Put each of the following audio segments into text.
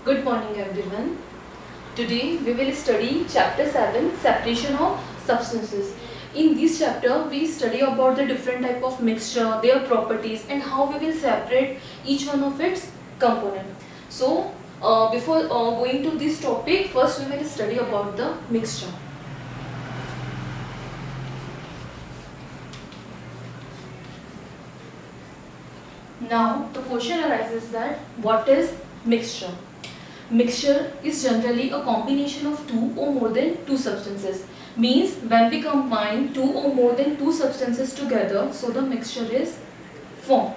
Good morning everyone. Today we will study chapter 7, separation of substances. In this chapter we study about the different type of mixture, their properties and how we will separate each one of its component. So before going to this topic, first we will study about the mixture. Now the question arises that what is mixture? Mixture is generally a combination of two or more than two substances. Means when we combine two or more than two substances together, so the mixture is formed.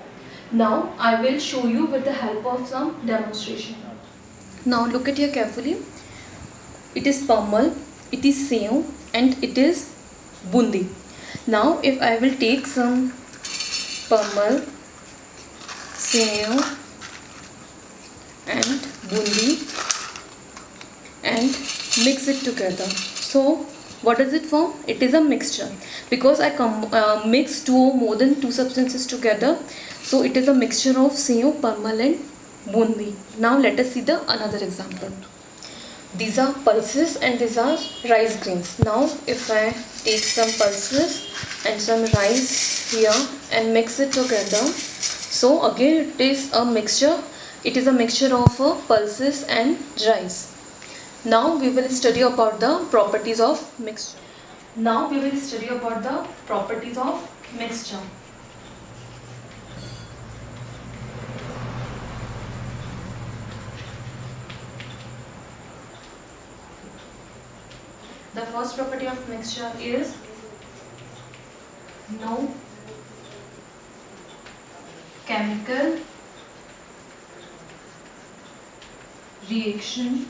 Now I will show you with the help of some demonstration. Now look at here carefully. It is parmal, it is sev and it is bundi. Now if I will take some parmal, sev and bundi and mix it together. So what does it form? It is a mixture because I mix two or more than two substances together. So it is a mixture of sev, parmal and bundi. Now let us see the another example. These are pulses and these are rice grains. Now if I take some pulses and some rice here and mix it together, so again it is a mixture. It is a mixture of pulses and rice. Now we will study about the properties of mixture. Now we will study about the properties of mixture. The first property of mixture is no chemical reaction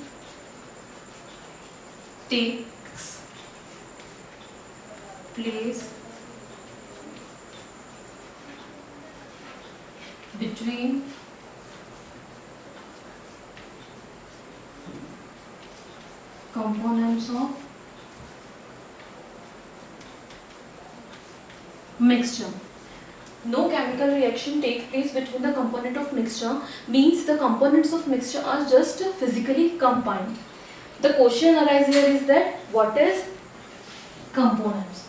takes place between components of mixture. No chemical reaction takes place between the component of mixture means the components of mixture are just physically combined. The question arises here is that what is components?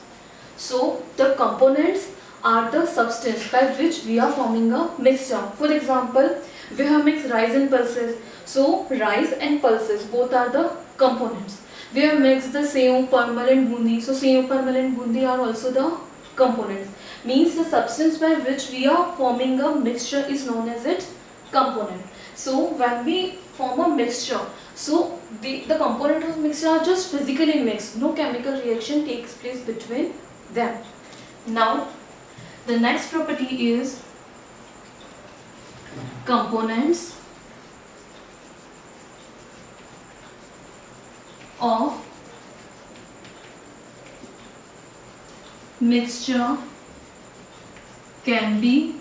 So the components are the substance by which we are forming a mixture. For example, we have mixed rice and pulses. So rice and pulses both are the components. We have mixed the sev, parmal and bundi. So sev, parmal and bundi are also the components. Means the substance by which we are forming a mixture is known as its component. So when we form a mixture, so the component of mixture are just physically mixed. No chemical reaction takes place between them. Now the next property is components of mixture can be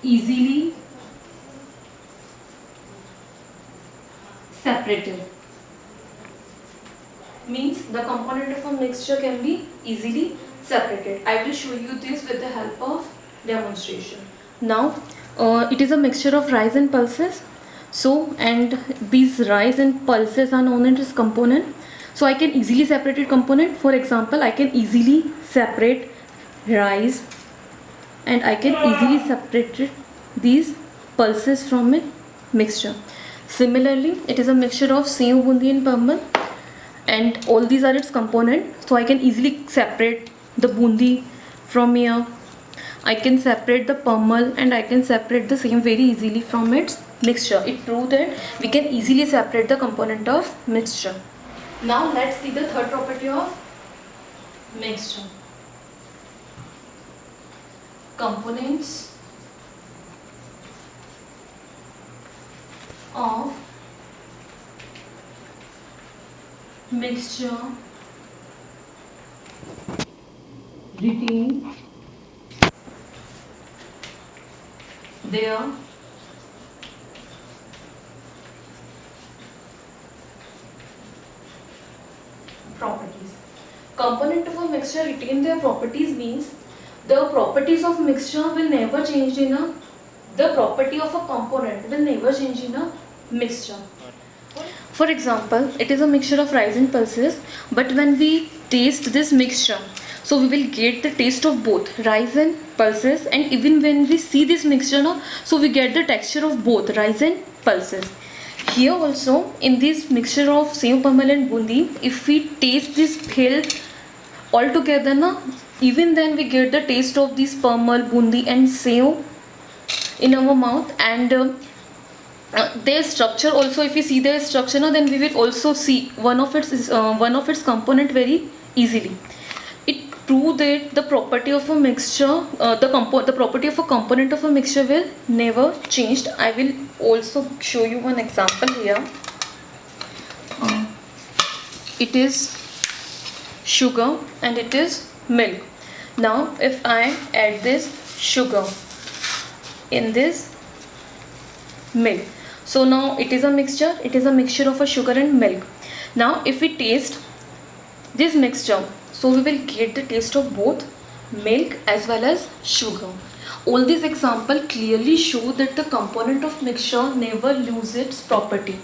easily separated. Means the component of a mixture can be easily separated. I will show you this with the help of demonstration. Now it is a mixture of rice and pulses. So and these rice and pulses are known as component. So I can easily separate it component. For example, I can easily separate rice and I can easily separate these pulses from a mixture. Similarly, it is a mixture of sev, bundi and parmal and all these are its component. So I can easily separate the bundi from here. I can separate the parmal and I can separate the sev very easily from its mixture. It proves that we can easily separate the component of mixture. Now let's see the third property of mixture. Components of mixture retain their properties. Component of a mixture retain their properties means the properties of mixture will never change in a the property of a component will never change in a mixture. For example, it is a mixture of rice and pulses, but when we taste this mixture, so we will get the taste of both rice and pulses, and even when we see this mixture now, so we get the texture of both rice and pulses. Here also, in this mixture of sev, parmal and bundi, if we taste this bhel all together now, even then we get the taste of this parmal, bundi and sev in our mouth. And their structure also, if we see their structure now, then we will also see one of its component very easily. It proves that the property of a mixture, the property of a component of a mixture will never changed. I will also show you one example here. It is sugar and it is milk. Now if I add this sugar in this milk, so now it is a mixture of a sugar and milk. Now if we taste this mixture, so we will get the taste of both milk as well as sugar. All these examples clearly show that the component of mixture never loses its property.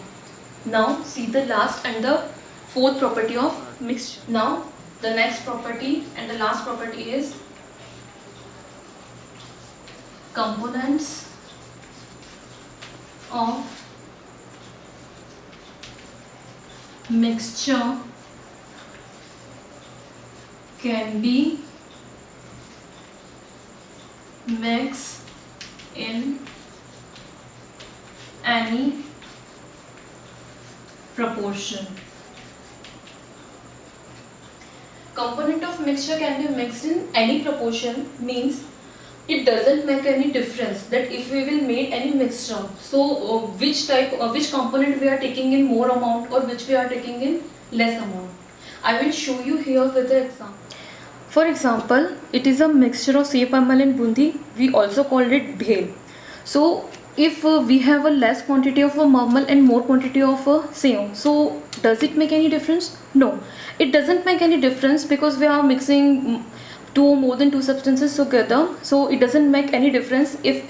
Now see the last and the fourth property of mixture. Now the next property and the last property is components of mixture can be mixed in any proportion. Component of mixture can be mixed in any proportion means it doesn't make any difference that if we will make any mixture, so which component we are taking in more amount or which we are taking in less amount. I will show you here with the example. For example, it is a mixture of sev, parmal and bundi. We also called it bhel. So if we have a less quantity of a parmal and more quantity of a sev, so does it make any difference? No, it doesn't make any difference because we are mixing two or more than two substances together, so it doesn't make any difference if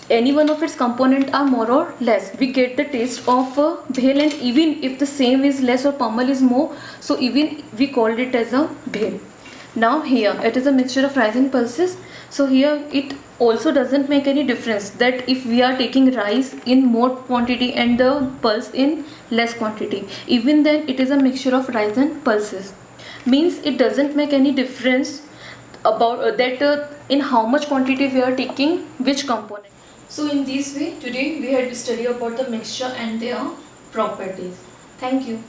any one of its components are more or less. We get the taste of bhel, and even if the same is less or parmal is more, so even we called it as a bhel. Now here it is a mixture of rice and pulses, so here it also doesn't make any difference that if we are taking rice in more quantity and the pulse in less quantity, even then it is a mixture of rice and pulses, means it doesn't make any difference about that in how much quantity we are taking which component. So in this way today we had to study about the mixture and their properties. Thank you.